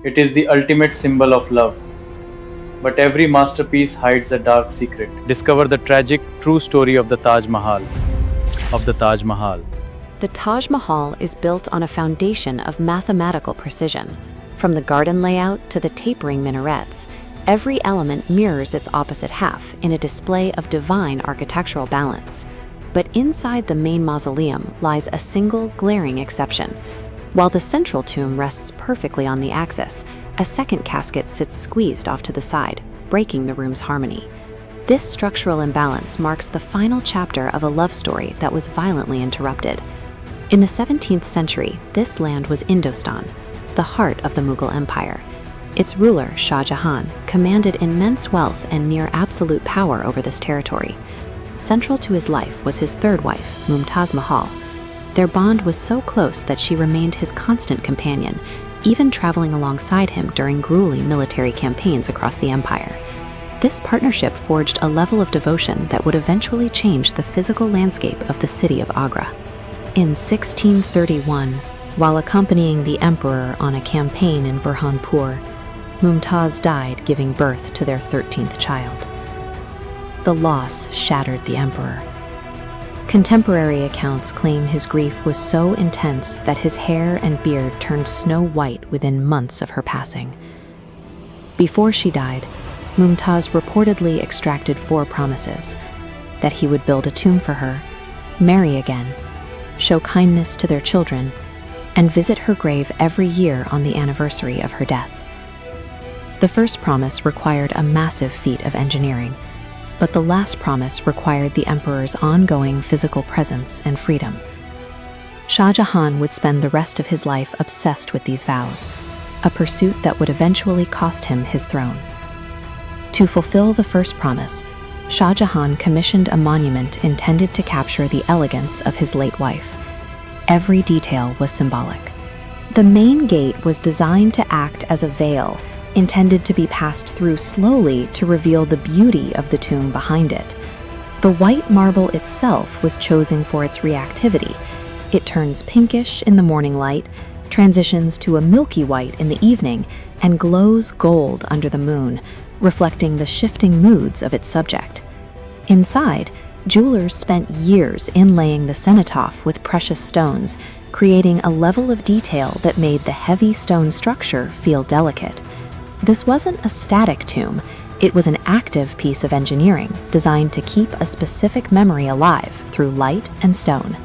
It is the ultimate symbol of love. But every masterpiece hides a dark secret. Discover the tragic, true story of the Taj Mahal. The Taj Mahal is built on a foundation of mathematical precision. From the garden layout to the tapering minarets, every element mirrors its opposite half in a display of divine architectural balance. But inside the main mausoleum lies a single glaring exception. While the central tomb rests perfectly on the axis, a second casket sits squeezed off to the side, breaking the room's harmony. This structural imbalance marks the final chapter of a love story that was violently interrupted. In the 17th century, this land was Indostan, the heart of the Mughal Empire. Its ruler, Shah Jahan, commanded immense wealth and near absolute power over this territory. Central to his life was his third wife, Mumtaz Mahal. Their bond was so close that she remained his constant companion, even traveling alongside him during grueling military campaigns across the empire. This partnership forged a level of devotion that would eventually change the physical landscape of the city of Agra. In 1631, while accompanying the emperor on a campaign in Burhanpur, Mumtaz died, giving birth to their 13th child. The loss shattered the emperor. Contemporary accounts claim his grief was so intense that his hair and beard turned snow white within months of her passing. Before she died, Mumtaz reportedly extracted 4 promises: that he would build a tomb for her, marry again, show kindness to their children, and visit her grave every year on the anniversary of her death. The first promise required a massive feat of engineering, but the last promise required the emperor's ongoing physical presence and freedom. Shah Jahan would spend the rest of his life obsessed with these vows, a pursuit that would eventually cost him his throne. To fulfill the first promise, Shah Jahan commissioned a monument intended to capture the elegance of his late wife. Every detail was symbolic. The main gate was designed to act as a veil, intended to be passed through slowly to reveal the beauty of the tomb behind it. The white marble itself was chosen for its reactivity. It turns pinkish in the morning light, transitions to a milky white in the evening, and glows gold under the moon, reflecting the shifting moods of its subject. Inside, jewelers spent years inlaying the cenotaph with precious stones, creating a level of detail that made the heavy stone structure feel delicate. This wasn't a static tomb, it was an active piece of engineering designed to keep a specific memory alive through light and stone.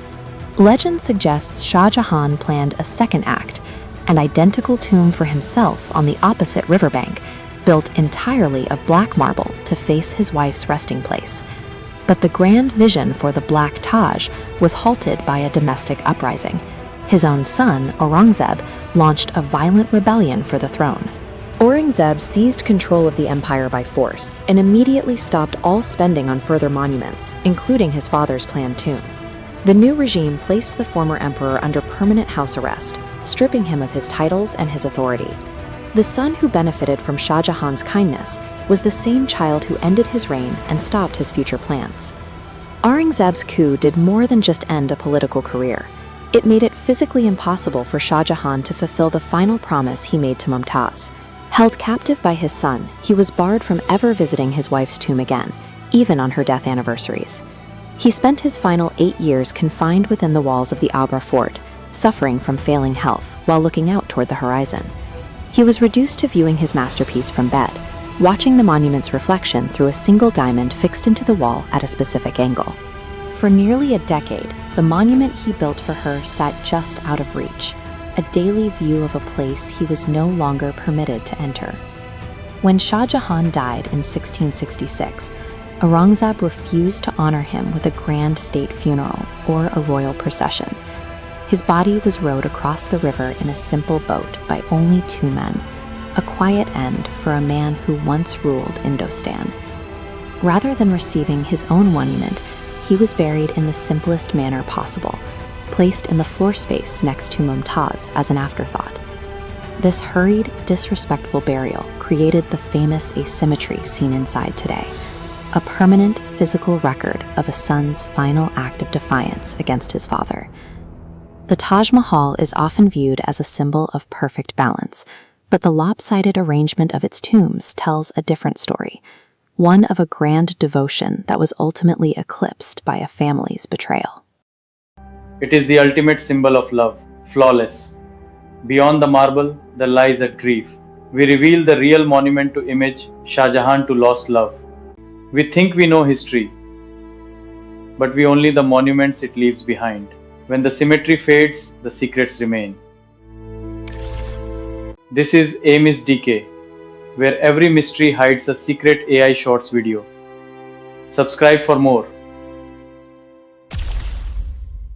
Legend suggests Shah Jahan planned a second act, an identical tomb for himself on the opposite riverbank, built entirely of black marble to face his wife's resting place. But the grand vision for the Black Taj was halted by a domestic uprising. His own son, Aurangzeb, launched a violent rebellion for the throne. Aurangzeb seized control of the empire by force and immediately stopped all spending on further monuments, including his father's planned tomb. The new regime placed the former emperor under permanent house arrest, stripping him of his titles and his authority. The son who benefited from Shah Jahan's kindness was the same child who ended his reign and stopped his future plans. Aurangzeb's coup did more than just end a political career. It made it physically impossible for Shah Jahan to fulfill the final promise he made to Mumtaz. Held captive by his son, he was barred from ever visiting his wife's tomb again, even on her death anniversaries. He spent his final 8 years confined within the walls of the Agra fort, suffering from failing health while looking out toward the horizon. He was reduced to viewing his masterpiece from bed, watching the monument's reflection through a single diamond fixed into the wall at a specific angle. For nearly a decade, the monument he built for her sat just out of reach, a daily view of a place he was no longer permitted to enter. When Shah Jahan died in 1666, Aurangzeb refused to honor him with a grand state funeral or a royal procession. His body was rowed across the river in a simple boat by only 2 men, a quiet end for a man who once ruled Indostan. Rather than receiving his own monument, he was buried in the simplest manner possible, placed in the floor space next to Mumtaz as an afterthought. This hurried, disrespectful burial created the famous asymmetry seen inside today, a permanent physical record of a son's final act of defiance against his father. The Taj Mahal is often viewed as a symbol of perfect balance, But the lopsided arrangement of its tombs tells a different story, one of a grand devotion that was ultimately eclipsed by a family's betrayal. It is the ultimate symbol of love, flawless. Beyond the marble, there lies a grief. We reveal the real monument to image Shah Jahan to lost love. We think we know history, but we only the monuments it leaves behind. When the symmetry fades, the secrets remain. This is Amy's DK, where every mystery hides a secret AI Shorts video. Subscribe for more.